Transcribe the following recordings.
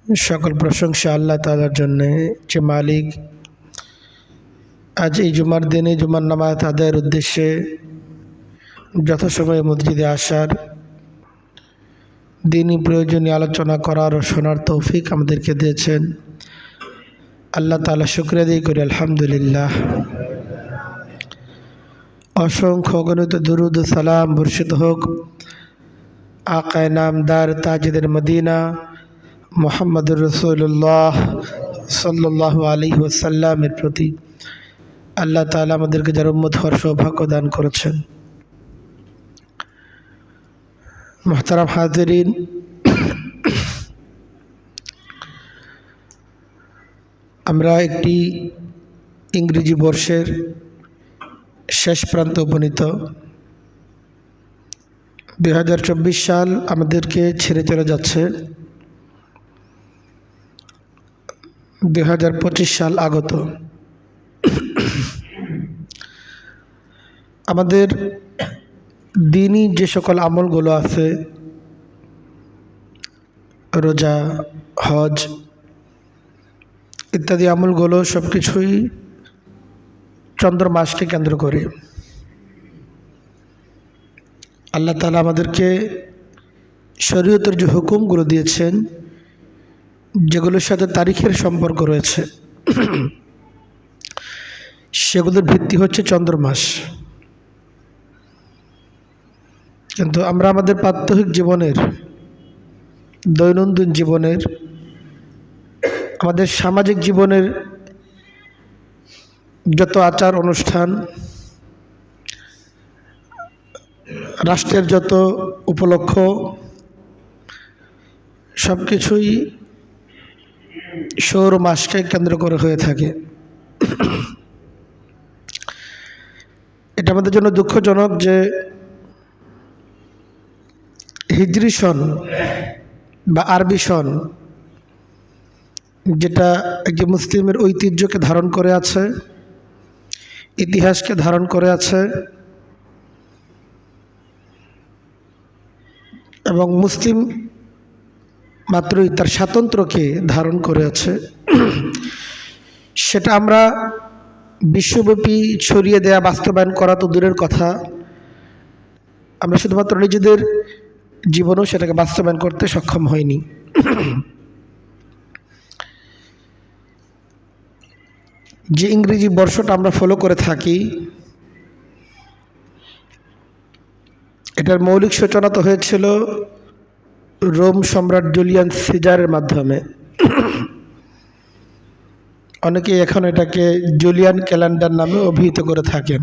সকল প্রশংসা আল্লাহ তাআলার জন্য, যে মালিক আজ এই জুমার দিনে জুমার নামাজ আদায়ের উদ্দেশ্যে যথাসময়ে মসজিদে আসার, দিনই প্রয়োজনীয় আলোচনা করার ও শোনার তৌফিক আমাদেরকে দিয়েছেন। আল্লাহ তাআলা শুকরিয়া আদায় করি, আলহামদুলিল্লাহ। অসংখ্য অগণিত দুরুদ ও সালাম বর্ষিত হোক আকায়ে নামদার তাজদের মদিনা মুহাম্মদুর রাসূলুল্লাহ সাল্লাল্লাহু আলাইহি ওয়াসাল্লামের প্রতি। আল্লাহ তাআলা আমাদেরকে যার উম্মত হওয়ার সৌভাগ্য দান করেছেন। মুহতারাম হাজিরিন, আমরা একটি ইংরেজি বর্ষের শেষ প্রান্তে উপনীত। 2024 সাল আমাদেরকে ছেড়ে চলে যাচ্ছে, 2025 সাল আগত। আমাদের দিনই যে সকল আমলগুলো আছে, রোজা, হজ ইত্যাদি আমলগুলো সব কিছুই চন্দ্র মাসকে কেন্দ্র করে। আল্লাহ তাআলা আমাদেরকে শরীয়তের যে হুকুমগুলো দিয়েছেন, যেগুলোর সাথে তারিখের সম্পর্ক রয়েছে, সেগুলোর ভিত্তি হচ্ছে চন্দ্র মাস। কিন্তু আমরা আমাদের প্রাত্যহিক জীবনের, দৈনন্দিন জীবনের, আমাদের সামাজিক জীবনের যত আচার অনুষ্ঠান, রাষ্ট্রের যত উপলক্ষ, সব কিছুই সৌর মাসকে কেন্দ্র করে হয়ে থাকে। এটা আমাদের জন্য দুঃখজনক যে হিজরি সন বা আরবি সন, যেটা একটি মুসলিমের ঐতিহ্যকে ধারণ করে আছে, ইতিহাসকে ধারণ করে আছে এবং মুসলিম মাত্রই তার স্বাতন্ত্র্যকে ধারণ করে আছে, সেটা আমরা বিশ্বব্যাপী ছড়িয়ে দেয়া, বাস্তবায়ন করা তো দূরের কথা, আমরা শুধুমাত্র নিজেদের জীবনেও সেটাকে বাস্তবায়ন করতে সক্ষম হইনি। যে ইংরেজি বর্ষটা আমরা ফলো করে থাকি, এটার মৌলিক সূচনা তো হয়েছিল রোম সম্রাট জুলিয়ান সিজারের মাধ্যমে। অনেকে এখন এটাকে জুলিয়ান ক্যালেন্ডার নামে অভিহিত করে থাকেন।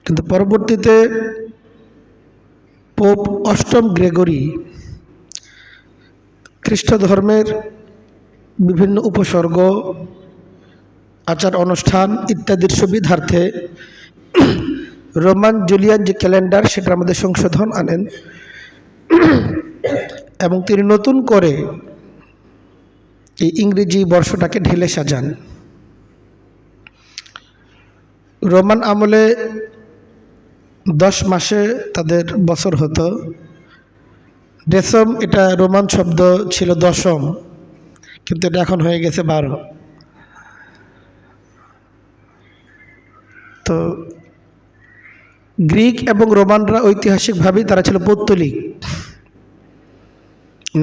কিন্তু পরবর্তীতে পোপ অষ্টম গ্রেগরি খ্রিস্ট ধর্মের বিভিন্ন উপসর্গ, আচার অনুষ্ঠান ইত্যাদির সুবিধার্থে রোমান জুলিয়ান যে ক্যালেন্ডার, সেটার মধ্যে সংশোধন আনেন এবং তিনি নতুন করে এই ইংরেজি বর্ষটাকে ঢেলে সাজান। রোমান আমলে 10 মাসে তাদের বছর হতো। ডেসম, এটা রোমান শব্দ ছিল দশম, কিন্তু এটা এখন হয়ে গেছে 12। তো গ্রিক এবং রোমানরা ঐতিহাসিকভাবেই তারা ছিল পৌত্তলিক,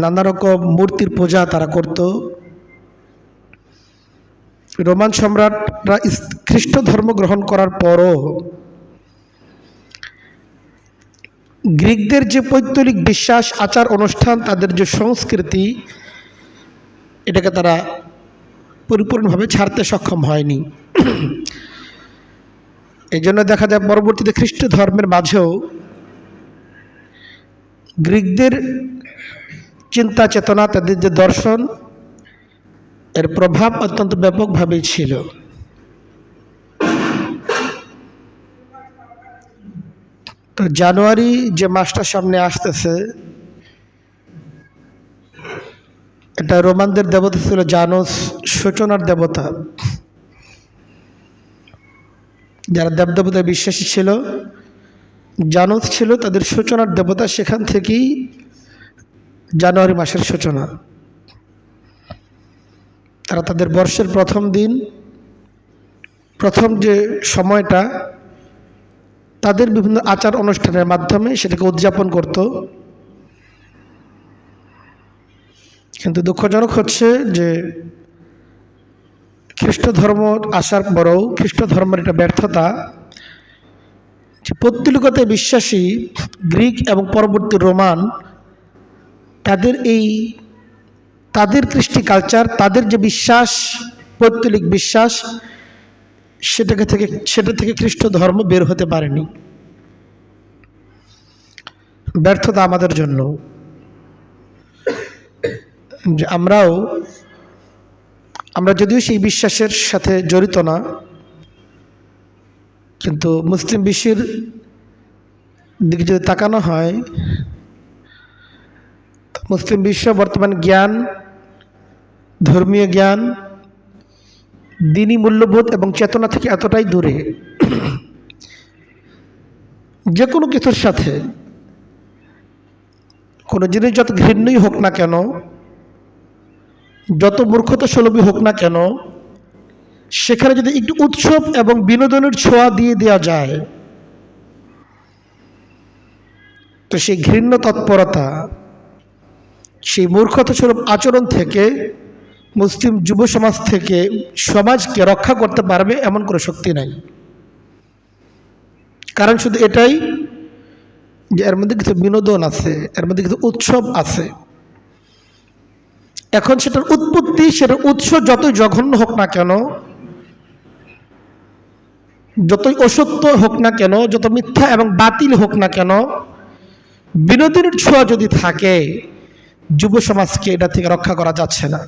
নানা রকম মূর্তির পূজা তারা করত। রোমান সম্রাটরা খ্রিস্ট ধর্ম গ্রহণ করার পরও গ্রিকদের যে পৌত্তলিক বিশ্বাস, আচার অনুষ্ঠান, তাদের যে সংস্কৃতি, এটাকে তারা পরিপূর্ণভাবে ছাড়তে সক্ষম হয়নি। এই জন্য দেখা যায় পরবর্তীতে খ্রিস্ট ধর্মের মাঝেও গ্রিকদের চিন্তা চেতনা, তাদের যে দর্শন, এর প্রভাব অত্যন্ত ব্যাপকভাবেই ছিল। তো জানুয়ারি যে মাসটা সামনে আসতেছে, এটা রোমানদের দেবতা ছিল জানোস, সূচনার দেবতা। যারা দেবদেবতায় বিশ্বাসী ছিল, জানোস ছিল তাদের সূচনার দেবতা। সেখান থেকেই জানুয়ারি মাসের সূচনা। তারা তাদের বর্ষের প্রথম দিন, প্রথম যে সময়টা, তাদের বিভিন্ন আচার অনুষ্ঠানের মাধ্যমে সেটাকে উদযাপন করত। কিন্তু দুঃখজনক হচ্ছে যে খ্রিস্ট ধর্ম আসার পরেও খ্রিস্ট ধর্মের এটা ব্যর্থতা যে পৌত্তলিকতায় বিশ্বাসী গ্রিক এবং পরবর্তী রোমান তাদের কৃষ্টি কালচার, তাদের যে বিশ্বাস, পৌত্তলিক বিশ্বাস, সেটা থেকে খ্রিস্ট ধর্ম বের হতে পারেনি। ব্যর্থতা আমাদের জন্য যে আমরা যদিও সেই বিশ্বাসের সাথে জড়িত না, কিন্তু মুসলিম বিশ্বের দিকে যদি তাকানো হয়, মুসলিম বিশ্ব বর্তমান জ্ঞান, ধর্মীয় জ্ঞান, দ্বীনি মূল্যবোধ এবং চেতনা থেকে এতটাই দূরে, যে কোনো কিছুর সাথে কোনো জিনিস যত ঘৃণ্যই হোক না কেন, যত মূর্খতা সুলভই হোক না কেন, সেখানে যদি একটু উৎসব এবং বিনোদনের ছোঁয়া দিয়ে দেওয়া যায়, তো সেই ঘৃণ্য তৎপরতা, সেই মূর্খতা সুলভ আচরণ থেকে মুসলিম যুব সমাজ থেকে সমাজকে রক্ষা করতে পারবে এমন কোনো শক্তি নাই। কারণ শুধু এটাই যে এর মধ্যে কিছু বিনোদন আছে, এর মধ্যে কিছু উৎসব আছে। এখন সেটার উৎপত্তি, সেটার উৎস যতই জঘন্য হোক না কেন, যতই অসত্য হোক না কেন, যত মিথ্যা এবং বাতিল হোক না কেন, বিনোদনের ছোঁয়া যদি থাকে, যুব সমাজকে এটা থেকে রক্ষা করা যাচ্ছে না।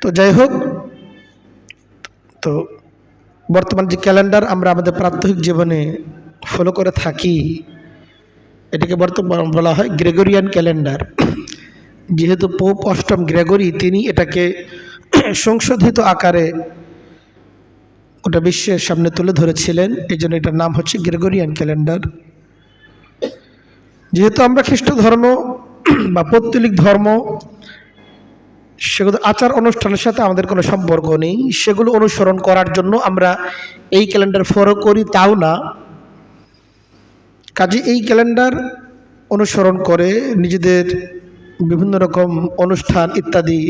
তো যাই হোক, তো বর্তমান যে ক্যালেন্ডার আমরা আমাদের প্রাত্যহিক জীবনে ফলো করে থাকি, এটাকে বর্তমান বলা হয় গ্রেগরিয়ান ক্যালেন্ডার। যেহেতু পোপ অষ্টম গ্রেগরি তিনি এটাকে সংশোধিত আকারে ওটা বিশ্বের সামনে তুলে ধরেছিলেন, এই জন্য এটার নাম হচ্ছে গ্রেগরিয়ান ক্যালেন্ডার। যেহেতু আমরা খ্রিস্ট ধর্ম বা পৌত্তলিক ধর্ম, সেগুলো আচার অনুষ্ঠানের সাথে আমাদের কোনো সম্পর্ক নেই, সেগুলো অনুসরণ করার জন্য আমরা এই ক্যালেন্ডার ফলো করি তাও না। কাজে এই ক্যালেন্ডার অনুসরণ করে নিজেদের বিভিন্ন রকম অনুষ্ঠান ইত্যাদি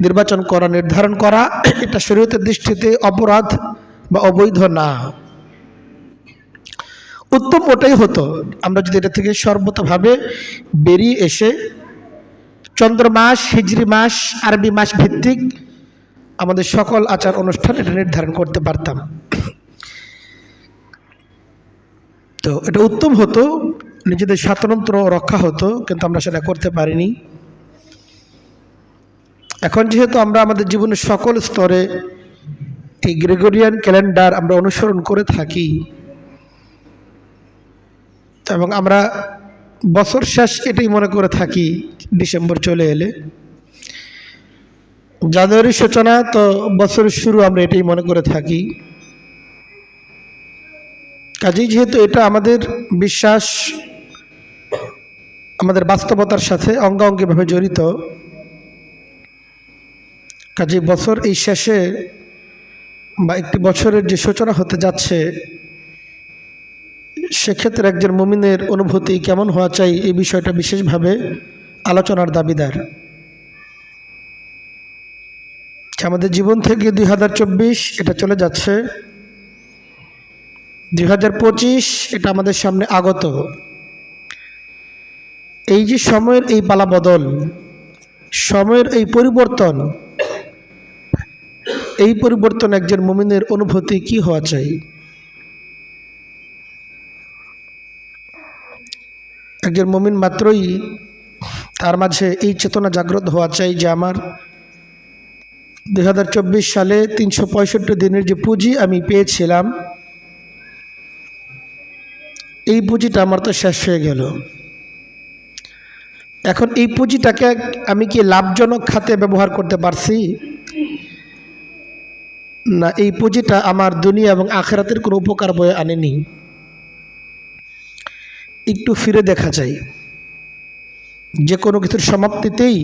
নির্বাচন করা, নির্ধারণ করা, এটা শরীয়তের দৃষ্টিতে অপরাধ বা অবৈধ না। উত্তম ওটাই হতো, আমরা যদি এটা থেকে সর্বতভাবে বেরিয়ে এসে চন্দ্র মাস, হিজরি মাস, আরবি মাস ভিত্তিক আমাদের সকল আচার অনুষ্ঠান এটা নির্ধারণ করতে পারতাম, তো এটা উত্তম হতো, নিজেদের স্বাতন্ত্র্য রক্ষা হতো। কিন্তু আমরা সেটা করতে পারিনি। এখন যেহেতু আমরা আমাদের জীবনের সকল স্তরে এই গ্রেগরিয়ান ক্যালেন্ডার আমরা অনুসরণ করে থাকি, এবং আমরা বছর শেষ এটাই মনে করে থাকি, ডিসেম্বর চলে এলে জানুয়ারির সূচনা, তো বছরের শুরু আমরা এটাই মনে করে থাকি। কাজেই যেহেতু এটা আমাদের বিশ্বাস, আমাদের বাস্তবতার সাথে অঙ্গাঙ্গিভাবে জড়িত, কাজেই বছর এই শেষে বা একটি বছরের যে সূচনা হতে যাচ্ছে, সেক্ষেত্রে একজন মুমিনের অনুভূতি কেমন হওয়া চাই, এই বিষয়টা বিশেষভাবে আলোচনার দাবিদার। আমাদের জীবন থেকে 2024 এটা চলে যাচ্ছে, 2025 এটা আমাদের সামনে আগত। এই যে সময়ের এই পালা বদল, সময়ের এই পরিবর্তন, এই পরিবর্তন একজন মুমিনের অনুভূতি কি হওয়া চাই? একজন মুমিন মাত্রই তার মাঝে এই চেতনা জাগ্রত হওয়া চাই যে আমার 2024 সালে 365 দিনের যে পুঁজি আমি পেয়েছিলাম, এই পুঁজিটা আমার তো শেষ হয়ে গেল। এখন এই পুঁজিটাকে আমি কি লাভজনক খাতে ব্যবহার করতে পারছি, না এই পুঁজিটা আমার দুনিয়া এবং আখিরাতের কোনো উপকার বয়ে আনেনি? একটু ফিরে দেখা চাই, যে কোনো কিছুর সমাপ্তিতেই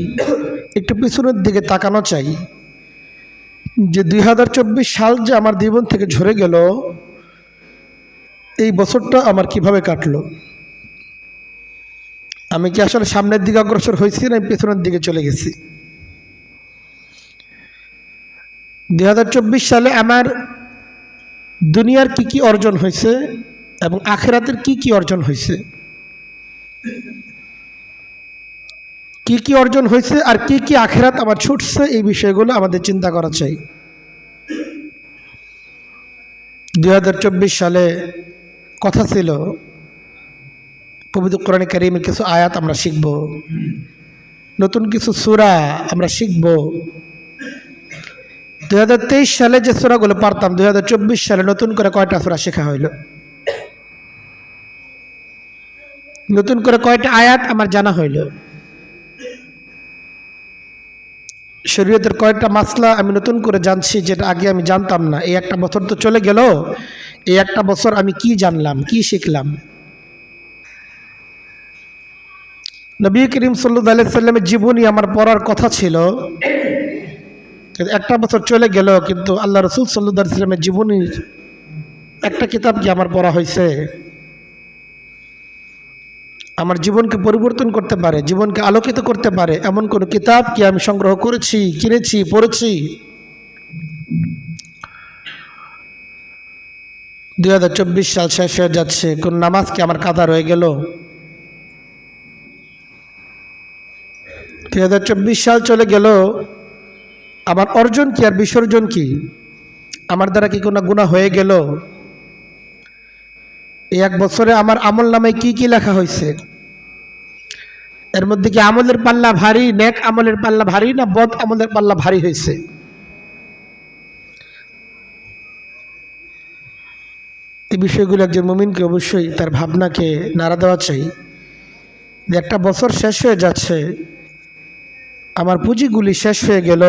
একটু পিছনের দিকে তাকানো চাই, যে 2024 সাল যে আমার জীবন থেকে ঝরে গেল, এই বছরটা আমার কিভাবে কাটলো। আমি কি আসলে সামনের দিকে অগ্রসর হয়েছি না পেছনের দিকে চলে গেছি। 2024 সালে আমার দুনিয়ার কি কি অর্জন হয়েছে এবং আখিরাতের কি কি অর্জন হয়েছে, কি কি অর্জন হয়েছে আর কি কি আখিরাত আমার ছুটছে, এই বিষয়গুলো আমাদের চিন্তা করা চাই। 2024 সালে কথা ছিল পবিত্র কোরআন কারীমের কিছু আয়াত আমরা শিখব, নতুন কিছু সূরা আমরা শিখব। 2023 সালে যে সূরাগুলো পড়তাম, 2024 সালে নতুন করে কয়টা সূরা শেখা হইল, নতুন করে কয়টা আয়াত আমার জানা হইল, শরীয়তের কয়টা মাসলা আমি নতুন করে জানছি যেটা আগে আমি জানতাম না। এই একটা বছর তো চলে গেল, এই একটা বছর আমি কি জানলাম, কি শিখলাম। নবী করিম সাল্লাল্লাহু আলাইহি সাল্লামের জীবনী আমার পড়ার কথা ছিল, একটা বছর চলে গেল কিন্তু আল্লাহ রাসূল সাল্লাল্লাহু আলাইহি সাল্লামের জীবনীর একটা কিতাব কি আমার পড়া হয়েছে। আমার জীবনকে পরিবর্তন করতে পারে, জীবনকে আলোকিত করতে পারে এমন কোনো কিতাব কি আমি সংগ্রহ করেছি, কিনেছি, পড়েছি। 2024 সাল শেষ হয়ে যাচ্ছে, কোন নামাজ কি আমার কাদা রয়ে গেল। 2024 সাল চলে গেল, আমার অর্জন কি আর বিসর্জন কি, আমার দ্বারা কি কোনো গুনাহ হয়ে গেল। এই এক বছরে আমার আমল নামায় কি কি লেখা হয়েছে, এর মধ্যে কি আমলের পাল্লা ভারী, নেক আমলের পাল্লা ভারী না বদ আমলের পাল্লা ভারী হয়েছে। এই বিষয়গুলো একজন মুমিনকে অবশ্যই তার ভাবনাকে নাড়া দেওয়া চাই, যে একটা বছর শেষ হয়ে যাচ্ছে, আমার পুঁজিগুলি শেষ হয়ে গেল,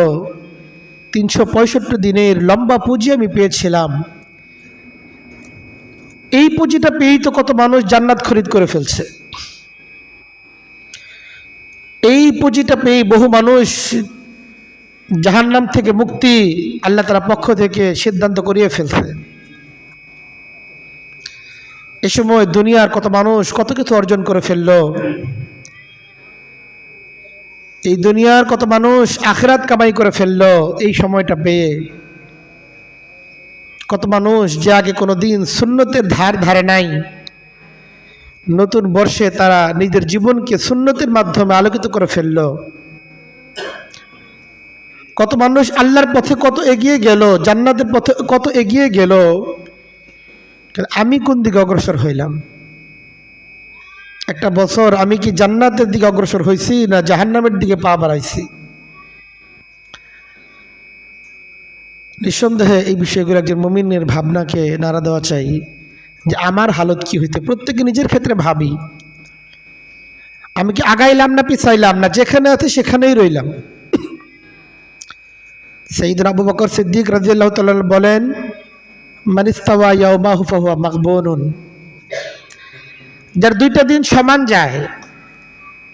365 দিনের লম্বা পুঁজি আমি পেয়েছিলাম। এই পুঁজিটা পেয়েই তো কত মানুষ জান্নাত খরিদ করে ফেলছে, এই পুঁজিটা পেয়ে বহু মানুষ জাহান্নাম থেকে মুক্তি আল্লাহ তাআলার পক্ষ থেকে সিদ্ধান্ত করিয়ে ফেলছে। এ সময় দুনিয়ার কত মানুষ কত কিছু অর্জন করে ফেলল, এই দুনিয়ার কত মানুষ আখিরাত কামাই করে ফেলল এই সময়টা পেয়ে। কত মানুষ যে আগে কোনো দিন সুন্নতের ধার ধারে নাই, নতুন বর্ষে তারা নিজের জীবনকে সুন্নতের মাধ্যমে আলোকিত করে ফেলল। কত মানুষ আল্লাহর পথে কত এগিয়ে গেল, জান্নাতের পথে কত এগিয়ে গেল। আমি কোন দিকে অগ্রসর হইলাম, একটা বছর আমি কি জান্নাতের দিকে অগ্রসর হয়েছি না জাহান্নামের দিকে পা বাড়াইছি। নিঃসন্দেহে এই বিষয়গুলো একজন মুমিনের ভাবনাকে নাড়া দেওয়া চাই, যে আমার হালত কি হইতে। প্রত্যেকে নিজের ক্ষেত্রে ভাবি, আমি কি আগাইলাম না পিছাইলাম, না যেখানে আছে সেখানেই রইলাম। সাইয়েদনা আবু বকর সিদ্দিক রাদিয়াল্লাহু তাআলা বলেন, মান ইস্তাওয়া ইয়াওমাহু ফাহুয়া মাগবুনুন, যার দুইটা দিন সমান যায়,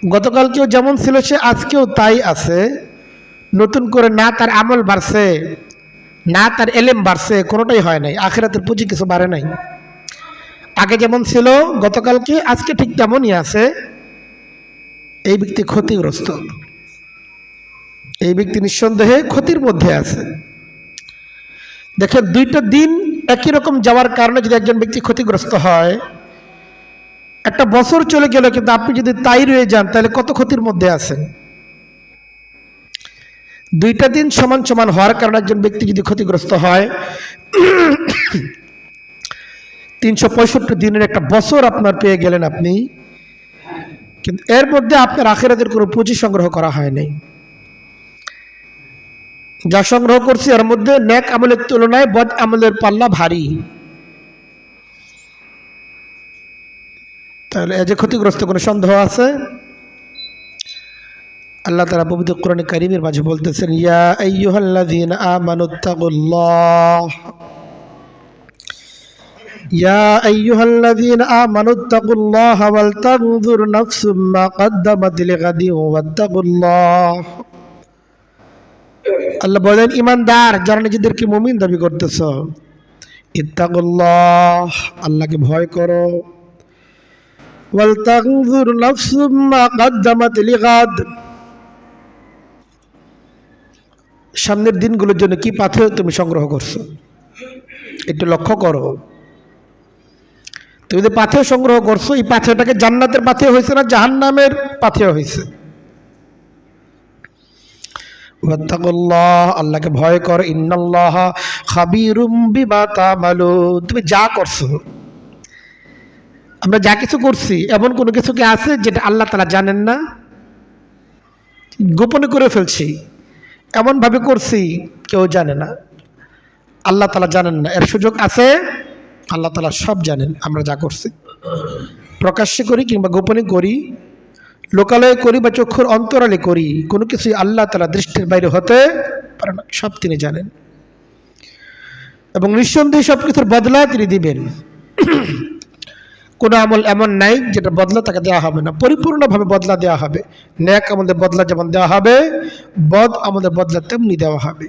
গতকালকেও যেমন ছিল সে আজকেও তাই আছে, নতুন করে না তার আমল বাড়ছে না তার এলেম বাড়ছে, কোনোটাই হয় নাই। আখিরাতের পুঁজি কিছু বাড়ে নাই, আগে যেমন ছিল গতকালকে আজকে ঠিক তেমনই আছে। এই ব্যক্তি ক্ষতিগ্রস্ত, এই ব্যক্তি নিঃসন্দেহে ক্ষতির মধ্যে আছে। দেখেন, দুইটা দিন একই রকম যাওয়ার কারণে যদি একজন ব্যক্তি ক্ষতিগ্রস্ত হয়, একটা বছর চলে গেল কিন্তু আপনি যদি তাই রয়ে যান তাহলে কত ক্ষতির মধ্যে আছেন। দুইটা দিন সমান সমান হওয়ার কারণে একজন ব্যক্তি যদি ক্ষতিগ্রস্ত হয়, 365 দিনের একটা বছর আপনার পেয়ে গেলেন আপনি, কিন্তু এর মধ্যে আপনার আখিরাতের কোনো পুঁজি সংগ্রহ করা হয় নাই। যা সংগ্রহ করছি এর মধ্যে নেক আমলের তুলনায় বদ আমলের পাল্লা ভারী। তাহলে এ যে ক্ষতিগ্রস্ত কোনো সন্দেহ আছে? আল্লাহ তাআলা পবিত্র কোরআনে কারীমের মাঝে বলতেছেন, ইয়া আইয়ুহাল্লাযীনা আমানুত্তাকুল্লাহ, ইয়া আইয়ুহাল্লাযীনা আমানুত্তাকুল্লাহা ওয়াল তানজুর নাফসুম মা কদ্দামাত লিগাদিন ওয়াত্তাকুল্লাহ। আল্লাহ বলেন, ইমানদার যারা নিজেদেরকে মুমিন দাবি করতেছ, ইত্তাকুল্লাহ, আল্লাহকে ভয় করো। ওয়াল তানজুর নাফসুম মা কদ্দামাত লিগাদ, সামনের দিনগুলোর জন্য কি পাথেয় তুমি সংগ্রহ করছো একটু লক্ষ্য করো। তুমি যে পাথেয় সংগ্রহ করছো, এই পাথেয়টাকে জান্নাতের পাথেয় হয়েছে না জাহান্নামের পাথেয় হয়েছে? ওয়াত্তাকুল্লাহ, আল্লাহকে ভয় করো। ইন্নাল্লাহা খাবীরুম বিমা তা'মালুন, তুমি যা করছো, আমরা যা কিছু করছি, এমন কোনো কিছু কি আছে যেটা আল্লাহ তাআলা জানেন না? গোপনে করে ফেলছি, এমন ভাবে করছি কেউ জানে না, আল্লাহ তাআলা জানেন না, এর সুযোগ আছে? আল্লাহ তাআলা সব জানেন। আমরা যা করছি, প্রকাশ্যে করি কিংবা গোপনে করি, লোকালয়ে করি বা চক্ষুর অন্তরালে করি, কোনো কিছুই আল্লাহ তাআলা দৃষ্টির বাইরে হতে পারে না, সব তিনি জানেন। এবং নিঃসন্দেহে সব কিছুর বদলা তিনি দিবেন। কোনো আমল এমন নাই যেটা বদলা তাকে দেওয়া হবে না, পরিপূর্ণভাবে বদলা দেওয়া হবে। নেক আমলের বদলা যেমন দেওয়া হবে, বদ আমলের বদলা তেমনি দেওয়া হবে।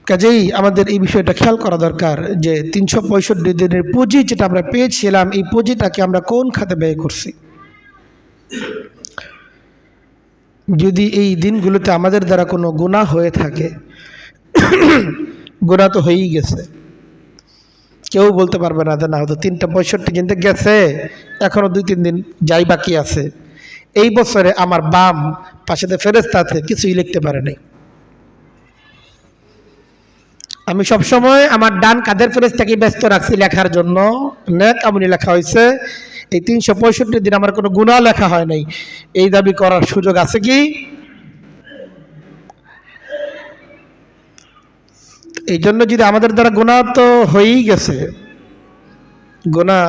কাজেই আমাদের এই বিষয়টা খেয়াল করা দরকার যে 365 দিনের পুঁজি যেটা আমরা পেয়েছিলাম, এই পুঁজিটাকে আমরা কোন খাতে ব্যয় করছি। যদি এই দিনগুলোতে আমাদের দ্বারা কোনো গুনাহ হয়ে থাকে, গুনাহ তো হয়েই গেছে, কেউ বলতে পারবে না যে না হয়তো 365 দিন গেছে, এখনো 2-3 দিন যাই বাকি আছে, এই বছরে আমার বাম পাশেতে ফেরেশতা আছে, কিছুই লিখতে পারে নাই। আমি সবসময় আমার ডান কাঁধের ফেরেশতাকে ব্যস্ত রাখছি লেখার জন্য, নেক আমলি লেখা হয়েছে। এই 365 দিন আমার কোনো গুনাহ লেখা হয় নাই, এই দাবি করার সুযোগ আছে কি? এই জন্য যদি আমাদের দ্বারা গুনাহ তো হয়েই গেছে, গুনাহ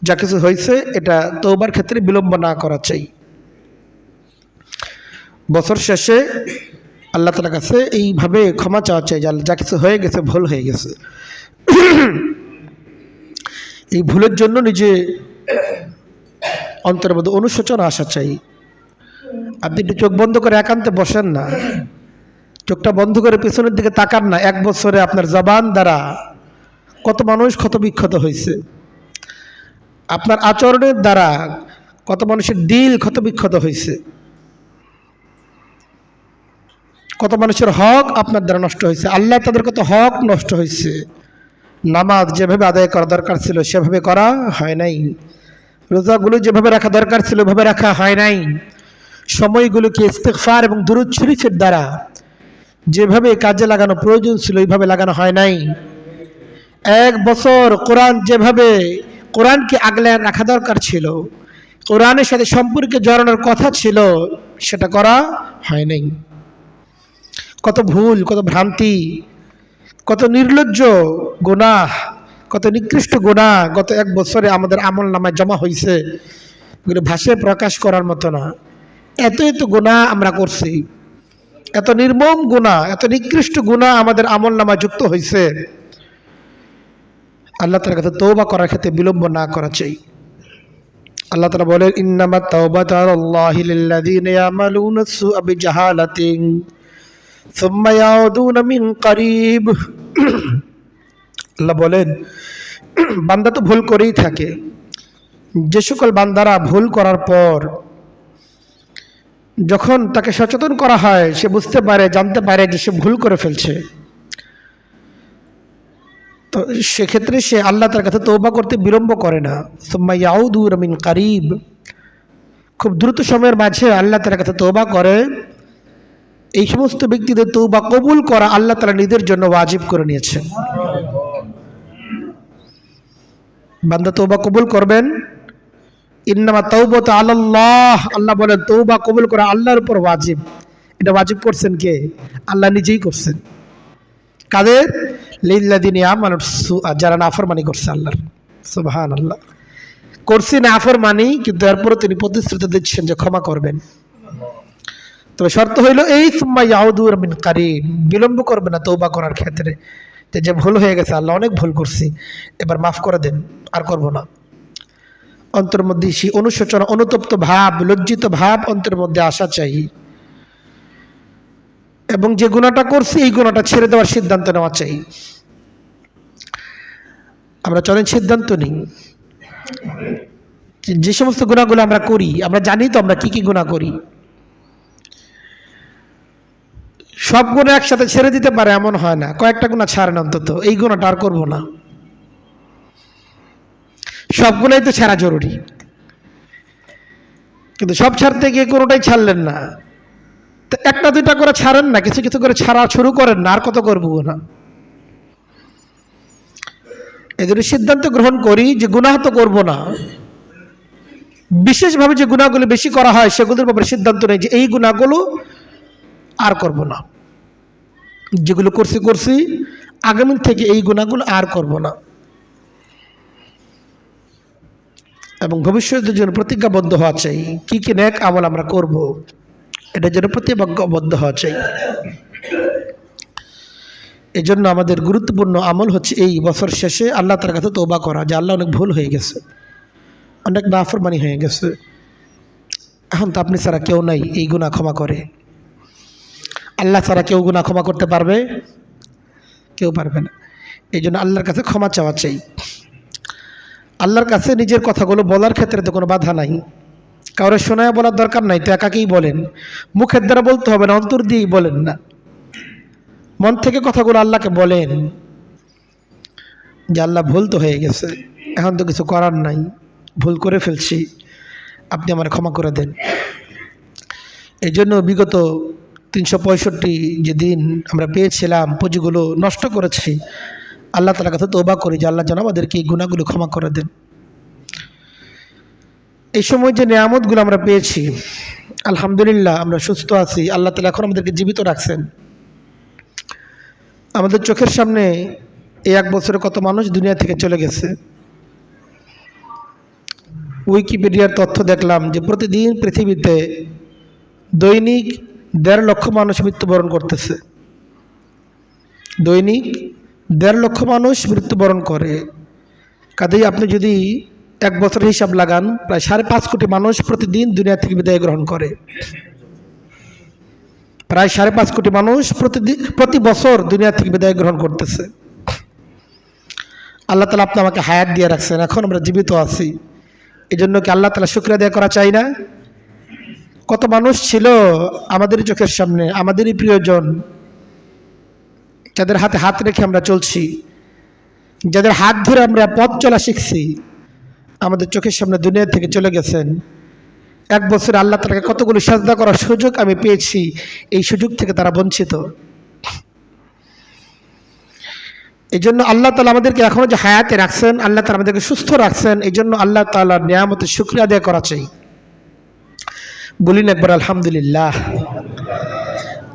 যা কিছু হয়েছে এটা তওবার ক্ষেত্রে বিলম্ব না করা চাই। বছর শেষে আল্লাহ তাআলার কাছে এইভাবে ক্ষমা চাওয়া চাই যে যা কিছু হয়ে গেছে, ভুল হয়ে গেছে। এই ভুলের জন্য নিজে অন্তরের মধ্যে অনুশোচনা আসা চাই। আপনি একটু চোখ বন্ধ করে একান্তে বসেন না, চোখটা বন্ধ করে পেছনের দিকে তাকান না। 1 বছরে আপনার জবান দ্বারা কত মানুষ ক্ষত বিক্ষত হয়েছে, আপনার আচরণের দ্বারা কত মানুষের দিল ক্ষত বিক্ষত হয়েছে, কত মানুষের হক আপনার দ্বারা নষ্ট হয়েছে, আল্লাহ তাদের কত হক নষ্ট হয়েছে। নামাজ যেভাবে আদায় করা দরকার ছিল সেভাবে করা হয় নাই, রোজাগুলো যেভাবে রাখা দরকার ছিল ওভাবে রাখা হয় নাই, সময়গুলোকে ইস্তিগফার এবং দুরূদ শরীফের দ্বারা যেভাবে কাজে লাগানো প্রয়োজন ছিল ওইভাবে লাগানো হয় নাই। 1 বছর কোরআনকে আগলে রাখা দরকার ছিল, কোরআনের সাথে সম্পর্কে জড়ানোর কথা ছিল, সেটা করা হয় নাই। কত ভুল, কত ভ্রান্তি, কত নির্লজ্জ গুনাহ, কত নিকৃষ্ট গুনাহ গত 1 বছরে আমাদের আমল নামায় জমা হয়েছে, এগুলো ভাষায় প্রকাশ করার মতো না। এত এত গুনাহ আমরা করছি, এত নির্মম গুনাহ, এত নিকৃষ্ট গুনাহ আমাদের আমল নামায় যুক্ত হয়েছে। আল্লাহ তাআলার কাছে তওবা করার ক্ষেত্রে বিলম্ব না করা চাই। আল্লাহ তাআলা বলেন, ইন্নামাত তাওবাতু আলাল্লাহি লিল্লাযীনা ইয়ামালুনা আস-সুআ বিজাহালাতিন সুম্মা ইয়াউদুনা মিন করিব। আল্লাহ বলেন, বান্দা তো ভুল করেই থাকে। যে সকল বান্দারা ভুল করার পর যখন তাকে সচেতন করা হয়, সে বুঝতে পারে, জানতে পারে যে সে ভুল করে ফেলছে, তো সেক্ষেত্রে সে আল্লাহ তার কাছে তওবা করতে বিলম্ব করে না। সুম্মা ইয়াউদুনা মিন করিব, খুব দ্রুত সময়ের মাঝে আল্লাহ তার কাছে তওবা করে। এই সমস্ত ব্যক্তিদের তওবা কবুল করা আল্লাহ তাআলা নিজের জন্য ওয়াজিব করে নিয়েছেন। বান্দা তওবা কবুল করবেন, ইন্নামা তাওবাতু আলাল্লাহ, আল্লাহ বলেন তওবা কবুল করা আল্লাহর উপর ওয়াজিব। এটা ওয়াজিব করছেন কে? আল্লাহ নিজেই করছেন। কাদের? লিল্লাযিনা ইয়ামালুনা আস-সুআ, যারা নাফরমানি করছে আল্লাহর। সুবহানাল্লাহ, করছি নাফরমানি, কিন্তু এরপরও তিনি প্রতিশ্রুতি দিচ্ছেন যে ক্ষমা করবেন। তবে শর্ত হইল এই সুম্মা ইয়াউদুনা মিন করিব, বিলম্ব করবে না তওবা করার ক্ষেত্রে। যে ভুল হয়ে গেছে, আল্লাহ অনেক ভুল করছি, এবার মাফ করে দেন, আর করব না। অন্তরের মধ্যে সেই অনুশোচনা, অনুতপ্ত ভাব, লজ্জিত ভাব অন্তরের মধ্যে আসা চাই, এবং যে গুনাহটা করছি এই গুনাহটা ছেড়ে দেওয়ার সিদ্ধান্ত নেওয়া চাই। আমরা চলেন সিদ্ধান্ত নিই, যে সমস্ত গুনাহগুলো আমরা করি, আমরা জানি তো আমরা কি কি গুনাহ করি। সব গুনাহ একসাথে ছেড়ে দিতে পারে এমন হয় না, কয়েকটা গুনাহ ছাড়েন, অন্তত এই গুনাহটা আর করবো না। সবগুলোই তো ছাড়া জরুরি, কিন্তু সব ছাড়তে গিয়ে কোনোটাই ছাড়লেন না। তো একটা দুইটা করে ছাড়েন না, কিছু কিছু করে ছাড়া শুরু করেন না, আর কত করবো না। এদের সিদ্ধান্ত গ্রহণ করি যে গুনাহ তো করবো না, বিশেষভাবে যে গুনাহগুলো বেশি করা হয় সেগুলোর ব্যাপারে সিদ্ধান্ত নেই যে এই গুনাহগুলো আর করব না, যেগুলো করছি আগামী থেকে এই গুনাহগুলো আর করব না, এবং ভবিষ্যতের জন্য প্রতিজ্ঞাবদ্ধ হওয়া চাই কি কি নেক আমল আমরা করব, এটার জন্য প্রতিজ্ঞাবদ্ধ হওয়া চাই। এই জন্য আমাদের গুরুত্বপূর্ণ আমল হচ্ছে এই বছর শেষে আল্লাহ তাআলার কাছে তওবা করা, যে আল্লাহ অনেক ভুল হয়ে গেছে, অনেক নাফরমানি হয়ে গেছে, এখন তো আপনি ছাড়া কেউ নাই এই গুনাহ ক্ষমা করে। আল্লাহ ছাড়া কেউ গুনাহ ক্ষমা করতে পারবে? কেউ পারবে না। এই জন্য আল্লাহর কাছে ক্ষমা চাওয়া চাই। আল্লাহর কাছে নিজের কথাগুলো বলার ক্ষেত্রে তো কোনো বাধা নাই, কারো শোনায় বলার দরকার নাই, তো একাকেই বলেন, মুখের দ্বারা বলতে হবে না, অন্তর দিয়েই বলেন না, মন থেকে কথাগুলো আল্লাহকে বলেন যে আল্লাহ ভুল তো হয়ে গেছে, এখন তো কিছু করার নাই, ভুল করে ফেলছি, আপনি আমার ক্ষমা করে দেন। এই জন্য বিগত 365 যে দিন আমরা পেয়েছিলাম, পুঁজিগুলো নষ্ট করেছি, আল্লাহ তাআলার কাছে তওবা করি যে আল্লাহ যেন আমাদেরকে এই গুনাহগুলো ক্ষমা করে দেন। এই সময় যে নিয়ামতগুলো আমরা পেয়েছি, আলহামদুলিল্লাহ আমরা সুস্থ আছি, আল্লাহ তাআলা এখন আমাদেরকে জীবিত রাখছেন। আমাদের চোখের সামনে এই 1 বছরে কত মানুষ দুনিয়া থেকে চলে গেছে। উইকিপিডিয়ার তথ্য দেখলাম যে প্রতিদিন পৃথিবীতে দৈনিক 1.5 লক্ষ মানুষ মৃত্যুবরণ করতেছে, দৈনিক 1.5 লক্ষ মানুষ মৃত্যুবরণ করে। কাজেই আপনি যদি 1 বছরের হিসাব লাগান, প্রায় 5.5 কোটি মানুষ প্রতিদিন দুনিয়া থেকে বিদায় গ্রহণ করে, প্রায় 5.5 কোটি মানুষ প্রতি বছর দুনিয়া থেকে বিদায় গ্রহণ করতেছে। আল্লাহ তাআলা আপনি আমাকে হায়াত দিয়ে রাখছেন, এখন আমরা জীবিত আছি, এই জন্য কি আল্লাহ তাআলা শুকরিয়া আদায় করা চাই না? কত মানুষ ছিল আমাদের চোখের সামনে, আমাদেরই প্রিয়জন, যাদের হাতে হাত রেখে আমরা চলছি, যাদের হাত ধরে আমরা পথ চলা শিখছি, আমাদের চোখের সামনে দুনিয়া থেকে চলে গেছেন। 1 বছরে আল্লাহ তাআলাকে কতগুলো সাজদা করার সুযোগ আমি পেয়েছি, এই সুযোগ থেকে তারা বঞ্চিত। এই জন্য আল্লাহ তাআলা আমাদেরকে এখনো যে হায়াতে রাখছেন, আল্লাহ তাআলা আমাদেরকে সুস্থ রাখছেন, এই জন্য আল্লাহ তাআলার নিয়ামতের শুকরিয়া আদায় করা চাই। বলিন একবার আলহামদুলিল্লাহ।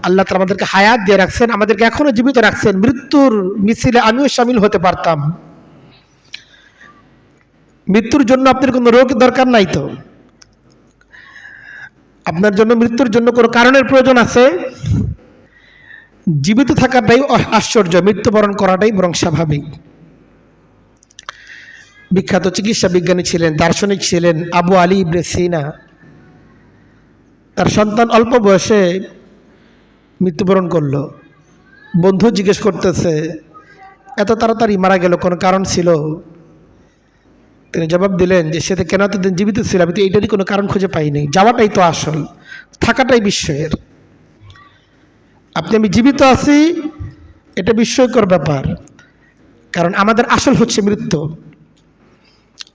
আল্লাহ তাআলা আমাদেরকে হায়াত দিয়ে রাখছেন, আমাদেরকে এখনো জীবিত রাখছেন। মৃত্যুর মিছিলে আমিও শামিল হতে পারতাম, মৃত্যুর জন্য আপনার কোনো রোগ দরকার নাই তো, আপনার জন্য মৃত্যুর জন্য কোনো কারণের প্রয়োজন আছে? জীবিত থাকাটাই আশ্চর্য, মৃত্যুবরণ করাটাই বরং স্বাভাবিক। বিখ্যাত চিকিৎসা বিজ্ঞানী ছিলেন, দার্শনিক ছিলেন আবু আলী ইবনে সিনা। তার সন্তান অল্প বয়সে মৃত্যুবরণ করলো। বন্ধু জিজ্ঞেস করতেছে, এত তাড়াতাড়ি মারা গেল, কোনো কারণ ছিল? তিনি জবাব দিলেন যে সে তো কেন এতদিন জীবিত ছিল, আমি তো এইটারই কোনো কারণ খুঁজে পাইনি। যাওয়াটাই তো আসল, থাকাটাই বিস্ময়ের। আমি জীবিত আছি, এটা বিস্ময়কর ব্যাপার, কারণ আমাদের আসল হচ্ছে মৃত্যু।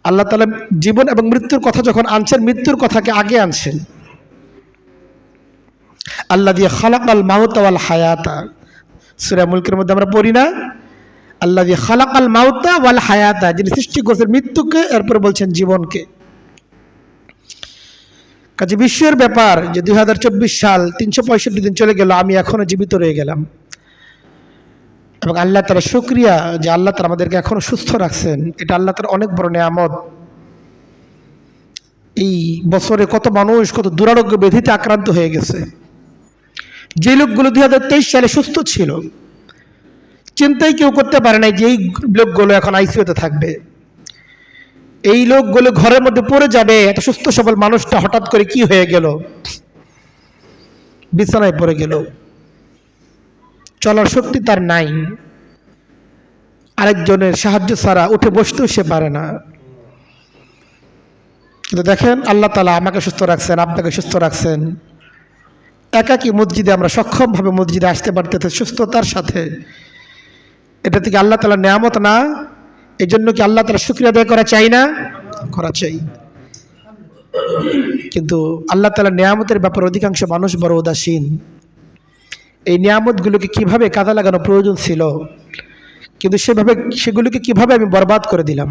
আল্লাহ তাআলা জীবন এবং মৃত্যুর কথা যখন আনছেন, মৃত্যুর কথাকে আগে আনছেন। আল্লাযী খালাকাল মাউতা ওয়াল হায়াতা, সূরা মুলকের মধ্যে আমরা পড়ি না, আল্লাযী খালাকাল মাউতা ওয়াল হায়াতা, যিনি সৃষ্টি করেছেন মৃত্যুকে, এরপর বলছেন জীবনকে। কাজে বিস্ময়ের ব্যাপার যে 2024 সাল 365 দিন চলে গেল, আমি এখনো জীবিত রয়ে গেলাম। এবং আল্লাহ তাআলা শুকরিয়া যে আল্লাহ তাআলা আমাদেরকে এখনো সুস্থ রাখছেন, এটা আল্লাহ তাআলার অনেক বড় নিয়ামত। এই বছরে কত মানুষ কত দুরারোগ্য ব্যাধিতে আক্রান্ত হয়ে গেছে। যে লোকগুলো 2023 সালে সুস্থ ছিল, চিন্তাই কেউ করতে পারে নাই যে এই লোকগুলো এখন আইসিইউতে থাকবে, এই লোকগুলো ঘরের মধ্যে পড়ে যাবে। এত সুস্থ সবল মানুষটা হঠাৎ করে কি হয়ে গেল, বিছানায় পড়ে গেল, চলার শক্তি তার নাই, আরেকজনের সাহায্য ছাড়া উঠে বসতেও সে পারে না। কিন্তু দেখেন আল্লাহ তাআলা আমাকে সুস্থ রাখছেন, আপনাকে সুস্থ রাখছেন। একাকী মসজিদে আমরা সক্ষমভাবে মসজিদে আসতে পারতেছি সুস্থতার সাথে, এটা থেকে আল্লাহ তাআলার নিয়ামত না? এই জন্য কি আল্লাহ তাআলার শুকরিয়া আদায় করা চাই না? করা চাই। কিন্তু আল্লাহ তাআলার নিয়ামতের ব্যাপারে অধিকাংশ মানুষ বড় উদাসীন। এই নিয়ামতগুলোকে কিভাবে কাজে লাগানো প্রয়োজন ছিল, কিন্তু সেগুলোকে কিভাবে আমি বরবাদ করে দিলাম।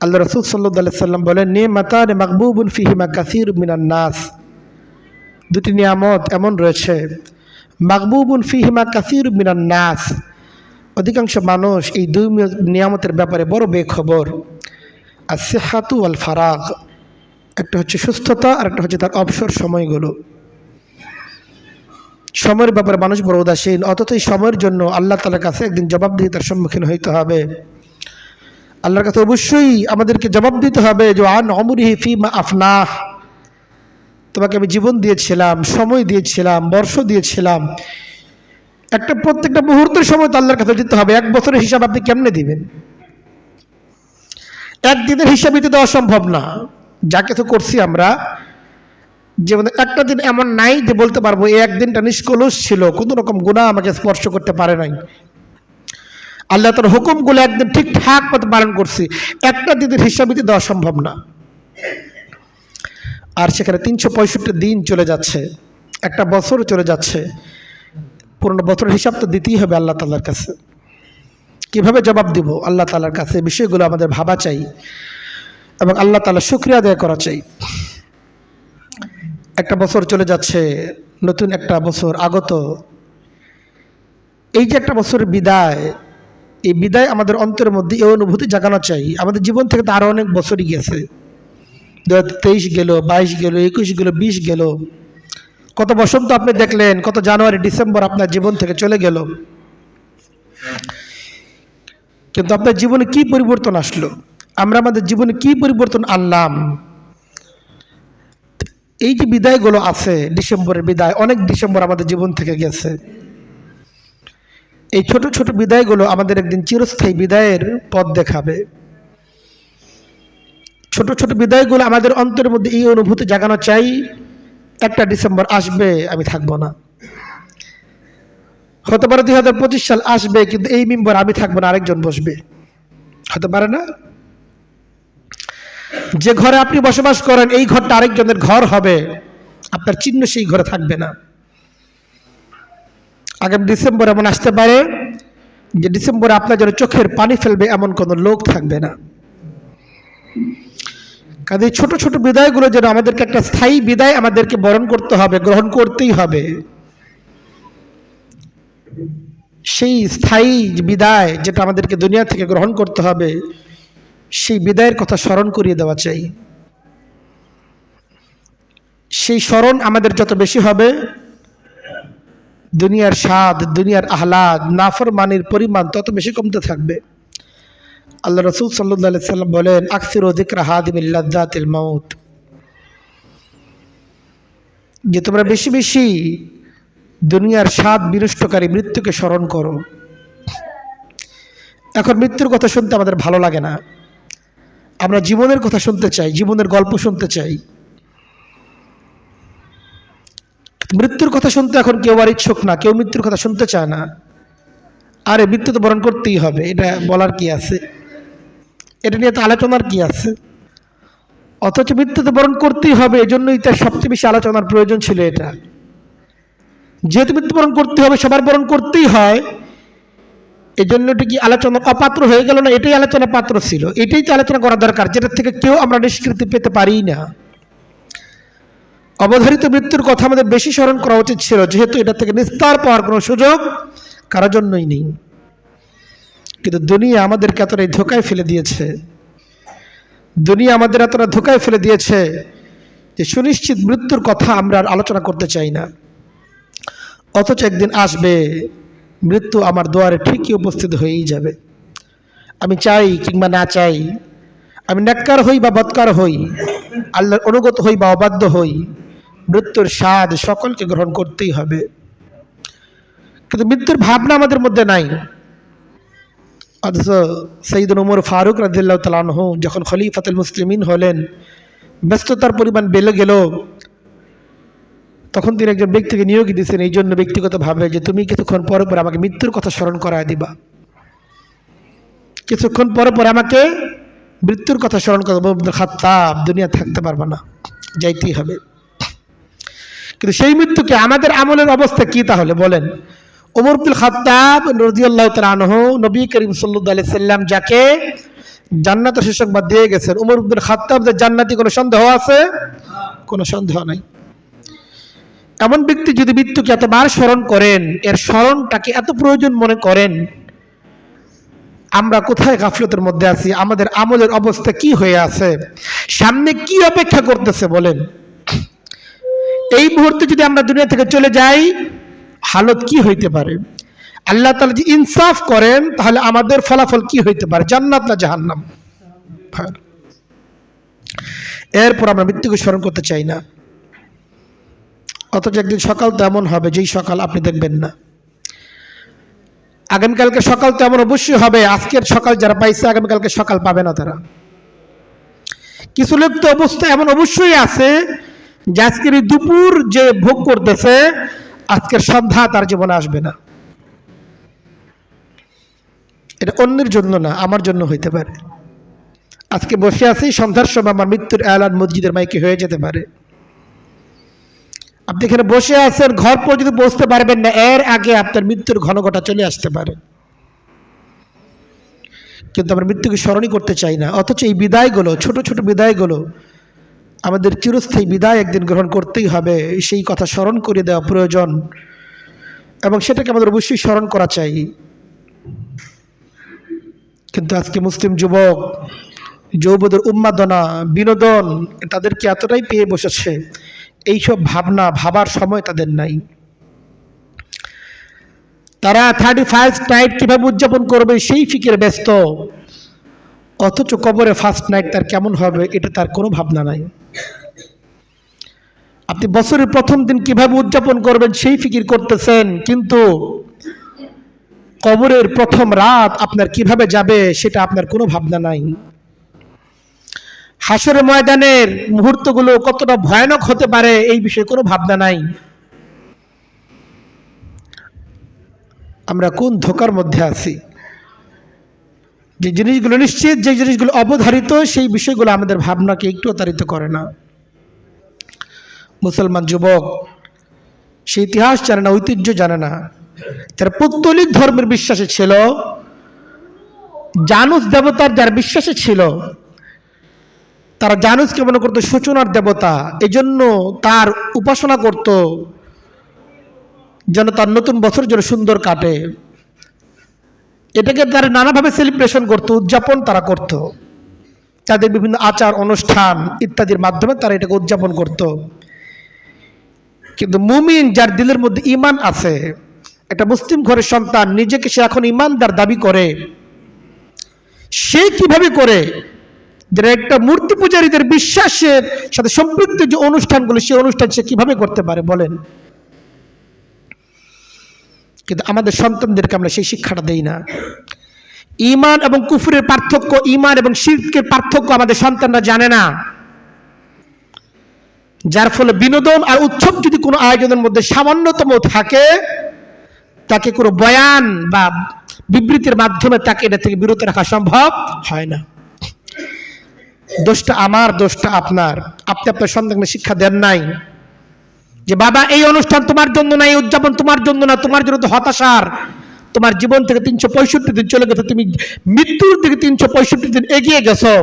আল্লাহ রাসূল সাল্লাল্লাহু আলাইহি সাল্লাম বলেন, নিমাতান মাগবুবুন ফিহিমা কাসীরুম মিনান নাস, দুটি নিয়ামত এমন রয়েছে, মাগবুবুন ফিহিমা কাসীরুম মিনান নাস, অধিকাংশ মানুষ এই দুই নিয়ামতের ব্যাপারে বড় বেখবর। as-সিহহাতু ওয়াল ফারাগ, একটা হচ্ছে সুস্থতা আর একটা হচ্ছে তার অবসর সময়গুলো। সময়ের ব্যাপারে মানুষ বড় উদাসীন, অথচ এই সময়ের জন্য আল্লাহ তাআলার কাছে একদিন জবাবদিহিতার সম্মুখীন হইতে হবে। আল্লাহর কাছে অবশ্যই আমাদেরকে জবাব দিতে হবে যে আন উমরিহি ফিমা আফনাহ, তোমাকে আমি জীবন দিয়েছিলাম, সময় দিয়েছিলাম, বর্ষ দিয়েছিলাম, প্রত্যেকটা মুহূর্তের সময় তো আল্লাহর কাছে দিতে হবে। এক বছরের হিসাব আপনি কেমনে দিবেন? একদিনের হিসাব দিতে দেওয়া সম্ভব না। যা কিছু করছি আমরা জীবনে, একটা দিন এমন নাই যে বলতে পারবো এই একদিনটা নিষ্কলুষ ছিল, কোনো রকম গুনাহ আমাকে স্পর্শ করতে পারে নাই। আল্লাহ তার হুকুমগুলো একদিন ঠিকঠাক মতো পালন করছি, একটা দিনের হিসাব দিতে দেওয়া সম্ভব না। আর সেখানে 365 দিন চলে যাচ্ছে, একটা বছর চলে যাচ্ছে, পুরনো বছরের হিসাব তো দিতেই হবে আল্লাহ তাআলার কাছে। কিভাবে জবাব দিব আল্লাহ তাআলার কাছে, বিষয়গুলো আমাদের ভাবা চাই এবং আল্লাহ তাআলার শুকরিয়া আদায় করা চাই। একটা বছর চলে যাচ্ছে, নতুন একটা বছর আগত। এই যে একটা বছরের বিদায়, এই বিদায় আমাদের অন্তরের মধ্যে এই অনুভূতি জাগানো চাই। আমাদের জীবন থেকে তো আরো অনেক বছরই গেছে, 2023 গেল, 22 গেল, 21 গেল, 20 গেল, কত বসন্ত আপনি দেখলেন, কত জানুয়ারি ডিসেম্বর আপনার জীবন থেকে চলে গেল। কিন্তু আপনার জীবনে কি পরিবর্তন আসলো, আমরা আমাদের জীবনে কি পরিবর্তন আনলাম? এই যে বিদায়গুলো আছে, ডিসেম্বরের বিদায়, অনেক ডিসেম্বর আমাদের জীবন থেকে গেছে। এই ছোট ছোট বিদায়গুলো আমাদের একদিন চিরস্থায়ী বিদায়ের পথ দেখাবে। ছোট ছোট বিদায়গুলো আমাদের অন্তরের মধ্যে এই অনুভূতি জাগানো চাই, একটা ডিসেম্বর আসবে আমি থাকবো না, হতে পারে 2025 সাল আসবে, কিন্তু এই মেম্বার আমি থাকবো না, আরেকজন বসবে, হতে পারে না? যে ঘরে আপনি বসবাস করেন এই ঘরটা আরেকজনের ঘর হবে, আপনার চিহ্ন সেই ঘরে থাকবে না। আগামী ডিসেম্বর এমন আসতে পারে যে ডিসেম্বরে আপনার যেন চোখের পানি ফেলবে এমন কোনো লোক থাকবে না। কাজে ছোট ছোট বিদায়গুলো যেন আমাদেরকে একটা স্থায়ী বিদায় আমাদেরকে বরণ করতে হবে, গ্রহণ করতেই হবে। সেই স্থায়ী বিদায় যেটা আমাদেরকে দুনিয়া থেকে গ্রহণ করতে হবে, সেই বিদায়ের কথা স্মরণ করিয়ে দেওয়া চাই। সেই স্মরণ আমাদের যত বেশি হবে, দুনিয়ার স্বাদ, দুনিয়ার আহ্লাদ, নাফরমানির পরিমাণ তত বেশি কমতে থাকবে। আল্লাহ রাসূল সাল্লাল্লাহু আলাইহি সাল্লাম বলেন, আকসিরু যিকরা হাদিমিল লাযযাতিল মাউত, যে তোমরা বেশি বেশি দুনিয়ার স্বাদ বিনষ্টকারী মৃত্যুকে স্মরণ করো। এখন মৃত্যুর কথা শুনতে আমাদের ভালো লাগে না, আমরা জীবনের কথা শুনতে চাই, জীবনের গল্প শুনতে চাই। মৃত্যুর কথা শুনতে এখন কেউ আর ইচ্ছুক না, কেউ মৃত্যুর কথা শুনতে চায় না। আরে মৃত্যু তো বরণ করতেই হবে, এটা বলার কি আছে, এটা নিয়ে তো আলোচনার কি আছে? অথচ মৃত্যু তো বরণ করতেই হবে, এজন্যই তার সবচেয়ে বেশি আলোচনার প্রয়োজন ছিল। এটা যেহেতু মৃত্যুবরণ করতে হবে, সবার বরণ করতেই হয়, এই জন্য এটা কি আলোচনা অপাত্র হয়ে গেল না? এটাই আলোচনা পাত্র ছিল, এটাই তো আলোচনা করা দরকার, যেটার থেকে কেউ আমরা নিষ্কৃতি পেতে পারি না। অবধারিত মৃত্যুর কথা আমাদের বেশি স্মরণ করা উচিত ছিল, যেহেতু এটা থেকে নিস্তার পাওয়ার কোনো সুযোগ কারোর জন্যই নেই। কিন্তু দুনিয়া আমাদেরকে এতটাই ধোকায় ফেলে দিয়েছে, দুনিয়া আমাদের এতটা ধোকায় ফেলে দিয়েছে যে সুনিশ্চিত মৃত্যুর কথা আমরা আর আলোচনা করতে চাই না। অথচ একদিন আসবে, মৃত্যু আমার দুয়ারে ঠিকই উপস্থিত হয়েই যাবে। আমি চাই কিংবা না চাই, আমি নেককার হই বা বদকার হই, আল্লাহর অনুগত হই বা অবাধ্য হই, মৃত্যুর স্বাদ সকলকে গ্রহণ করতেই হবে। কিন্তু মৃত্যুর ভাবনা আমাদের মধ্যে নাই। অথচ সৈয়দনা উমর ফারুক রাদিয়াল্লাহু তাআলা আনহু যখন খলিফাতুল মুসলিমিন হলেন, ব্যস্ততার পরিমাণ বেড়ে গেল, তখন তিনি একজন ব্যক্তিকে নিয়োগ দিয়েছেন এই জন্য ব্যক্তিগতভাবে যে তুমি কিছুক্ষণ পরে পরে আমাকে মৃত্যুর কথা স্মরণ করায় দিবা, কিছুক্ষণ পরে পরে আমাকে মৃত্যুর কথা স্মরণ করা। ইবনে খাত্তাব দুনিয়া থাকতে পারবে না, যাইতেই হবে। কিন্তু সেই মৃত্যুকে আমাদের আমলের অবস্থা কি তাহলে বলেন? ওমর ইবনুল খাত্তাব রাদিয়াল্লাহু তাআলা আনহু, নবী করিম সাল্লাল্লাহু আলাইহি সাল্লাম যাকে জান্নাতের সুসংবাদ দিয়ে গেছেন, ওমর ইবনুল খাত্তাব যে জান্নাতি, কোনো সন্দেহ আছে? কোনো সন্দেহ নাই। এমন ব্যক্তি যদি মৃত্যুকে এতবার স্মরণ করেন, এর স্মরণটাকে এত প্রয়োজন মনে করেন, আমরা কোথায় গাফলতের মধ্যে আছি? আমাদের আমলের অবস্থা কি হয়ে আছে? সামনে কি অপেক্ষা করতেছে বলেন? এই মুহূর্তে যদি আমরা দুনিয়া থেকে চলে যাই, হালত কি হইতে পারে? আল্লাহ তাআলা যদি ইনসাফ করেন তাহলে আমাদের ফলাফল কি হইতে পারে? জান্নাত না জাহান্নাম? এরপর আমরা মৃত্যুকে স্মরণ করতে চাই না, অথচ একদিন সকাল তো এমন হবে যেই সকাল আপনি দেখবেন না। আগামীকালকে সকাল তো এমন অবশ্যই হবে, আজকের সকাল যারা পাইছে আগামীকালকে সকাল পাবে না তারা। কিছু লোক তো অবস্থা এমন অবশ্যই আছে যে আজকের এই দুপুর যে ভোগ করতেছে, আজকের সন্ধ্যা তার জীবনে আসবে না। এটা অন্যের জন্য না, আমার জন্য হইতে পারে। আজকে বসে আছি, সন্ধ্যার সময় আমার মৃত্যুর এলান মসজিদের মাইকে হয়ে যেতে পারে। আপনি এখানে বসে আছেন, ঘর পর্যন্ত পৌঁছতে পারবেন না, এর আগে আপনার মৃত্যুর ঘনঘটা চলে আসতে পারে। কিন্তু আমরা মৃত্যুকে স্মরণই করতে চাই না। অথচ এই বিদায়গুলো, ছোট ছোট বিদায়গুলো আমাদের চিরস্থায়ী বিদায় একদিন গ্রহণ করতেই হবে, সেই কথা স্মরণ করে দেওয়া প্রয়োজন, এবং সেটাকে আমাদের অবশ্যই স্মরণ করা চাই। কিন্তু আজকে মুসলিম যুবক যৌবদের উন্মাদনা, বিনোদন তাদেরকে এতটাই পেয়ে বসেছে, এইসব ভাবনা ভাবার সময় তাদের নাই। তারা 31st নাইট কিভাবে উদযাপন করবে সেই ফিকিরে ব্যস্ত, অথচ কবরে ফার্স্ট নাইট তার কেমন হবে এটা তার কোনো ভাবনা নাই। আপনি বছরের প্রথম দিন কিভাবে উদযাপন করবেন সেই ফিকির করতেছেন, কিন্তু কবরের প্রথম রাত আপনার কিভাবে যাবে সেটা আপনার কোনো ভাবনা নাই। হাসরের ময়দানের মুহূর্তগুলো কতটা ভয়ানক হতে পারে এই বিষয়ে কোনো ভাবনা নাই। আমরা কোন ধোঁকার মধ্যে আছি? যে জিনিসগুলো নিশ্চিত, যে জিনিসগুলো অবধারিত, সেই বিষয়গুলো আমাদের ভাবনাকে একটু তাড়িত করে না। মুসলমান যুবক সে ইতিহাস জানে না, ঐতিহ্য জানে না। তারা পৌত্তলিক ধর্মের বিশ্বাসে ছিল, জানুস দেবতার যার বিশ্বাসে ছিল, তারা জানুসকে মনে করতো সূচনার দেবতা, এজন্য তার উপাসনা করত যেন তার নতুন বছর যেন সুন্দর কাটে। এটাকে তারা নানাভাবে সেলিব্রেশন করতো, উদযাপন তারা করত, তাদের বিভিন্ন আচার অনুষ্ঠান ইত্যাদির মাধ্যমে তারা এটাকে উদযাপন করত। কিন্তু মুমিন যার দিলের মধ্যে ঈমান আছে, একটা মুসলিম ঘরের সন্তান নিজেকে সে এখন ঈমানদার দাবি করে, সে কিভাবে করে যারা একটা মূর্তি পূজারীদের বিশ্বাসের সাথে সম্পৃক্ত যে অনুষ্ঠানগুলো, সেই অনুষ্ঠান সে কিভাবে করতে পারে বলেন? কিন্তু আমাদের সন্তানদেরকে আমরা সেই শিক্ষাটা দেই না। ঈমান এবং কুফরের পার্থক্য, ঈমান এবং শিরকের পার্থক্য আমাদের সন্তানরা জানে না, যার ফলে বিনোদন আর উৎসব যদি কোনো আয়োজনের মধ্যে সামান্যতম থাকে, তাকে কোনো বয়ান বা বিবৃতির মাধ্যমে তাকে এটা থেকে বিরত রাখা সম্ভব হয় না। দোষটা আমার, দোষটা আপনার। আপনি আপনার সন্তানকে শিক্ষা দেন নাই যে বাবা এই অনুষ্ঠান তোমার জন্য না, এই উদযাপন তোমার জন্য না, তোমার জন্য তো হতাশার, তোমার জীবন থেকে 365 দিন চলে গেছে, তুমি মৃত্যুর দিকে 365 দিন এগিয়ে গেছো,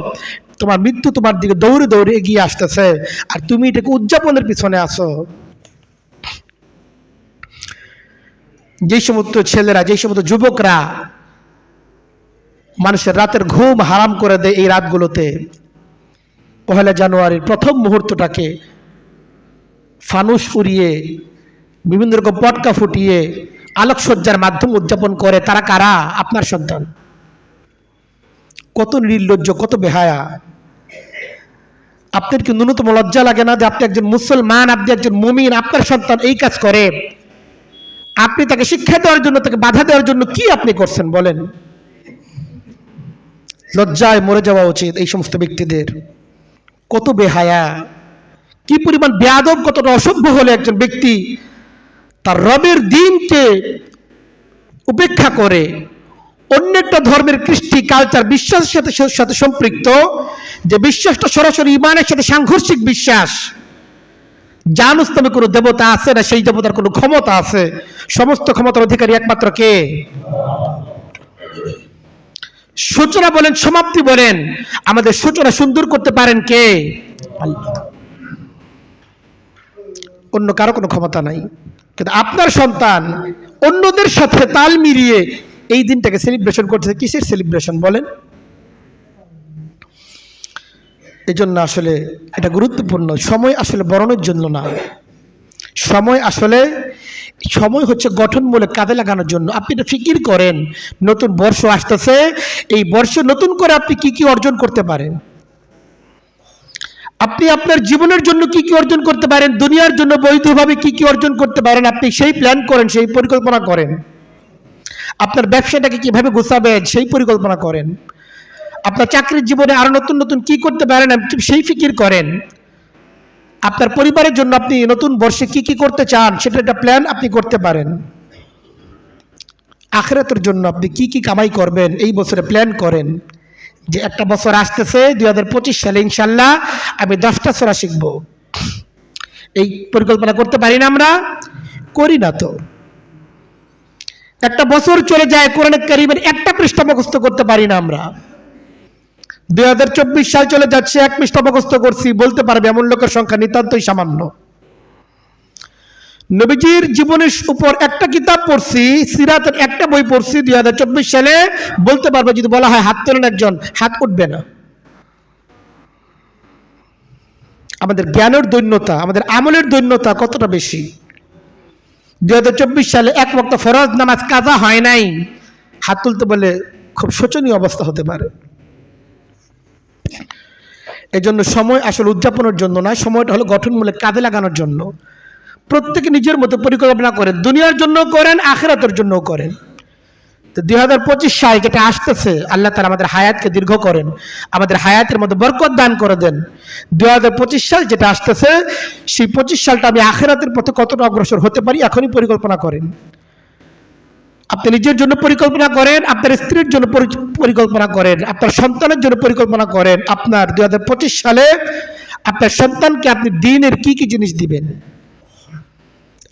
তোমার মৃত্যু তোমার দিকে দৌড়ে দৌড়ে এগিয়ে আসতেছে, আর তুমি এটাকে উদযাপনের পিছনে আছো। যেই সমস্ত ছেলেরা, যেই সমস্ত যুবকরা মানুষের রাতের ঘুম হারাম করে দেয় এই রাতগুলোতে, 1 জানুয়ারির প্রথম মুহূর্তটাকে ফানুস উড়িয়ে, বিভিন্ন রকম পটকা ফুটিয়ে, আলোকসজ্জার মাধ্যম উদযাপন করে, তারা কারা? আপনার সন্তান। কত নির্লজ্জ, কত বেহায়া! আপনার কি ন্যূনতম লজ্জা লাগে না যে আপনি একজন মুসলমান, আপনি একজন মুমিন, আপনার সন্তান এই কাজ করে, আপনি তাকে শিক্ষা দেওয়ার জন্য, তাকে বাধা দেওয়ার জন্য কি আপনি করছেন বলেন? লজ্জায় মরে যাওয়া উচিত এই সমস্ত ব্যক্তিদের। কত বেহায়া, কি পরিমাণ বেয়াদব, কতটা অসভ্য হলে একজন ব্যক্তি তার রবের দিনকে উপেক্ষা করে অন্য একটা ধর্মের কৃষ্টি, কালচার, বিশ্বাসের সাথে সম্পৃক্ত, যে বিশ্বাসটা সরাসরি ইমানের সাথে সাংঘর্ষিক বিশ্বাস। জানুস নামে কোনো দেবতা আছে না, সেই দেবতার কোনো ক্ষমতা আছে? সমস্ত ক্ষমতার অধিকারী একমাত্র কে? সূচনা বলেন, সমাপ্তি বলেন, আমাদের সূচনা সুন্দর করতে পারেন কে? আল্লাহ। অন্য কারো কোনো ক্ষমতা নাই। কিন্তু আপনার সন্তান অন্যদের সাথে তাল মিলিয়ে এই দিনটাকে সেলিব্রেশন করতেছে। কিসের সেলিব্রেশন বলেন? এই জন্য আসলে এটা গুরুত্বপূর্ণ। সময় আসলে বরণের জন্য না, সময় হচ্ছে গঠনমূলক কাজে লাগানোর জন্য। আপনি এটা ফিকির করেন, নতুন বর্ষ আসতেছে, এই বর্ষে নতুন করে আপনি কি কি অর্জন করতে পারেন, আপনি আপনার জীবনের জন্য কি কি অর্জন করতে পারেন, দুনিয়ার জন্য বৈধভাবে কি কি অর্জন করতে পারেন, আপনি সেই প্ল্যান করেন, সেই পরিকল্পনা করেন। আপনার ব্যবসাটাকে কিভাবে গুছাবেন সেই পরিকল্পনা করেন। আপনার চাকরির জীবনে আরো নতুন নতুন কি করতে পারেন সেই ফিকির করেন। আপনার পরিবারের জন্য আপনি নতুন বর্ষে কি কি করতে চান সেটা একটা প্ল্যান আপনি করতে পারেন। আখিরাতের জন্য আপনি কি কি কামাই করবেন এই বছরে প্ল্যান করেন, যে একটা বছর আসতেছে 2025 সালে ইনশাল্লাহ আমি 10টা সূরা শিখব। এই পরিকল্পনা করতে পারি না? আমরা করি না তো। একটা বছর চলে যায়, কোরআন কারীমের একটা পৃষ্ঠা মুখস্থ করতে পারি না আমরা। 2024 সাল চলে যাচ্ছে, এক পৃষ্ঠা মুখস্থ করছি, বলতে পারবে এমন লোকের সংখ্যা নিতান্তই সামান্য। নবীজির জীবনের উপর একটা কিতাব পড়ছি, সিরাতের একটা বই পড়ছি 2024 সালে, বলতে পারবে যদি বলা হয় হাত তোলেন একজন, হাত উঠবে না। আমাদের জ্ঞানের দৈন্যতা, আমাদের আমলের দৈন্যতা কতটা বেশি। 2024 সালে এক ওয়াক্ত ফরজ নামাজ কাজা হয় নাই, হাত তুলতে বলে খুব শোচনীয় অবস্থা হতে পারে। এই জন্য সময় আসলে উদযাপনের জন্য না, সময়টা হলো গঠনমূলক কাজে লাগানোর জন্য। প্রত্যেকে নিজের মতো পরিকল্পনা করেন, দুনিয়ার জন্য করেন, আখিরাতের জন্য করেন। তো 2025 সাল যেটা আসতেছে, আল্লাহ তাআলা আমাদের হায়াতকে দীর্ঘ করেন, আমাদের হায়াতের মধ্যে বরকত দান করে দেন। 2025 সাল যেটা আসতেছে, সেই 25 সালটা আমি আখিরাতের পথে কতটা অগ্রসর হতে পারি এখনই পরিকল্পনা করেন। আপনি নিজের জন্য পরিকল্পনা করেন, আপনার স্ত্রীর জন্য পরিকল্পনা করেন, আপনার সন্তানের জন্য পরিকল্পনা করেন। আপনার 2025 সালে আপনার সন্তানকে আপনি দ্বীনের কি কি জিনিস দিবেন।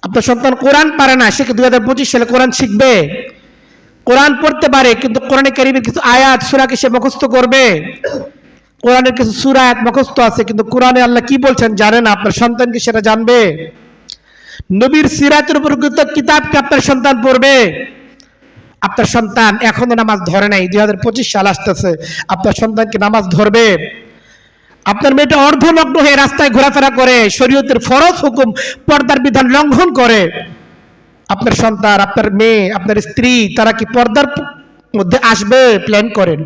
আপনার সন্তান কোরআন পারে না, সে কি 2025 সালে কোরআন শিখবে? কোরআন পড়তে পারে কিন্তু কোরআনে কারীমের কিছু আয়াত সূরাকে সে মুখস্থ করবে। কোরআনের কিছু সূরা আয়াত মুখস্থ আছে কিন্তু কোরআনে আল্লাহ কি বলছেন জানে না, আপনার সন্তানকে সেটা জানবে? নবীর সিরাতের উপর কিতাবকে আপনার সন্তান পড়বে। আপনার সন্তান এখনো নামাজ ধরে নাই, 2025 সাল আসতেছে, আপনার সন্তানকে নামাজ ধরবে? আপনার মেয়েটা অর্ধনগ্ন হয়ে রাস্তায় ঘোরাফেরা করে, শরীয়তের ফরজ হুকুম পর্দার বিধান লঙ্ঘন করে, আপনার সন্তান, আপনার মেয়ে, আপনার স্ত্রী তারা কি পর্দার মধ্যে আসবে? প্ল্যান করেন।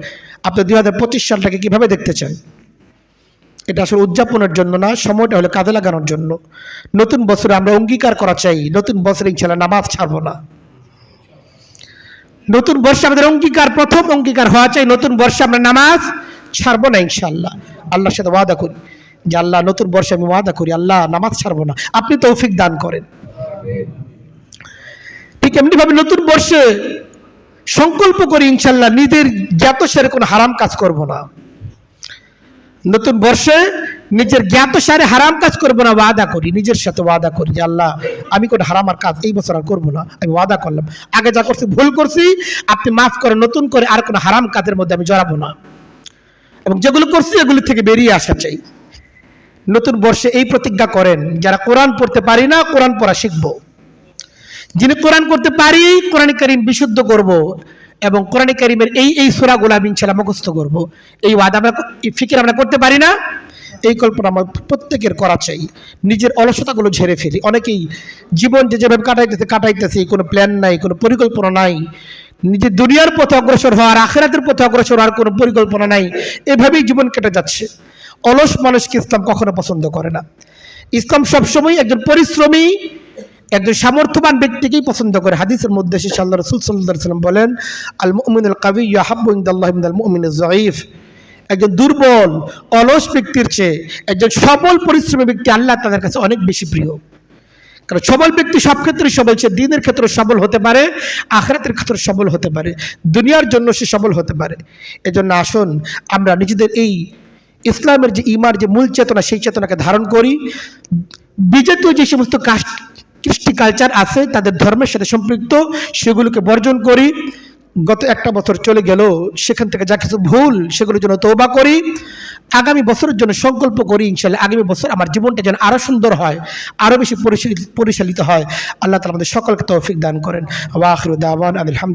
আপনি 2025 সালটাকে কিভাবে দেখতে চান? এটা আসলে উদযাপনের জন্য না, সময়টা হলো কাজে লাগানোর জন্য। নতুন বছরে আমরা অঙ্গীকার করা চাই, নতুন বছরে ইনশাআল্লাহ নামাজ ছাড়বো না। নতুন বর্ষে আমাদের অঙ্গীকার, প্রথম অঙ্গীকার হওয়া চাই, নতুন বর্ষে আমরা নামাজ ছাড়বো না ইনশাআল্লাহ। আল্লাহর সাথে ওয়াদা করি যে আল্লাহ নতুন বর্ষে আমি ওয়াদা করি আল্লাহ নামাজ ছাড়বো না, আপনি তৌফিক দান করেন। ঠিক এমনি ভাবে নতুন বর্ষে সংকল্প করি ইনশাআল্লাহ নিজের জ্ঞাতসারে কোনো হারাম কাজ করব না। নতুন বর্ষে নিজের জ্ঞাতসারে হারাম কাজ করব না, ওয়াদা করি, নিজের সাথে ওয়াদা করি যে আল্লাহ আমি কোনো হারাম আর কাজ এই বছর আর করবো না, আমি ওয়াদা করলাম। আগে যা করছি ভুল করছি, আপনি মাফ করে নতুন করে আর কোনো হারাম কাজের মধ্যে আমি জড়াবো না, এবং যেগুলো করছি এগুলি থেকে বেরিয়ে আসা চাই। নতুন বর্ষে এই প্রতিজ্ঞা করেন, যারা কোরআন পড়তে পারি না কোরআন পড়া শিখবো, যিনি কোরআন করতে পারি কোরআন কারীম বিশুদ্ধ করব, এবং কোরআন কারীমের এই সূরাগুলো আমি ইনশাআল্লাহ মুখস্থ করব। এই ওয়াদা আমরা ফিকির আমরা করতে পারি না? এই কল্পনা আমার প্রত্যেকের করা চাই। নিজের অলসতাগুলো ঝেড়ে ফেলি। অনেকেই জীবন যেভাবে কাটাইতেছে কোনো প্ল্যান নাই, কোনো পরিকল্পনা নাই, নিজের দুনিয়ার পথে অগ্রসর হওয়ার, আখিরাতের পথে অগ্রসর হওয়ার কোনো পরিকল্পনা নাই, এভাবেই জীবন কেটে যাচ্ছে। অলস মানুষকে ইসলাম কখনো পছন্দ করে না। ইসলাম সবসময় একজন পরিশ্রমী, একজন সামর্থ্যবান ব্যক্তিকেই পছন্দ করে। হাদিসের মধ্যে এসেছে আল্লাহ রাসূল সাল্লাল্লাহু আলাইহি ওয়াসাল্লাম বলেন, আল মুমিনুল কাবিয়্যু আহাব্বু ইনদাল্লাহি মিনাল মুমিনিজ যায়ীফ। একজন দুর্বল অলস ব্যক্তির চেয়ে একজন সবল পরিশ্রমী ব্যক্তি আল্লাহ তাদের কাছে অনেক বেশি প্রিয়। কারণ সবল ব্যক্তি সব ক্ষেত্রে সবল, সে দিনের ক্ষেত্রে সবল হতে পারে, আখিরাতের ক্ষেত্রে সবল হতে পারে, দুনিয়ার জন্য সে সবল হতে পারে। এজন্য আসুন আমরা নিজেদের এই ইসলামের যে ঈমান, যে মূল চেতনা, সেই চেতনাকে ধারণ করি। বিজাতীয় যে সমস্ত কৃষ্টি কালচার আছে তাদের ধর্মের সাথে সম্পৃক্ত, সেগুলোকে বর্জন করি। গত একটা বছর চলে গেল, সেখান থেকে যা কিছু ভুল সেগুলোর জন্য তওবা করি। আগামী বছরের জন্য সংকল্প করি ইনশাআল্লাহ আগামী বছর আমার জীবনটা যেন আরো সুন্দর হয়, আরো বেশি পরিচালিত হয়। আল্লাহ তাআলা আমাদের সকলকে তৌফিক দান করেন। ওয়া আখিরু দাওয়ানা আলহামদুলিল্লাহ।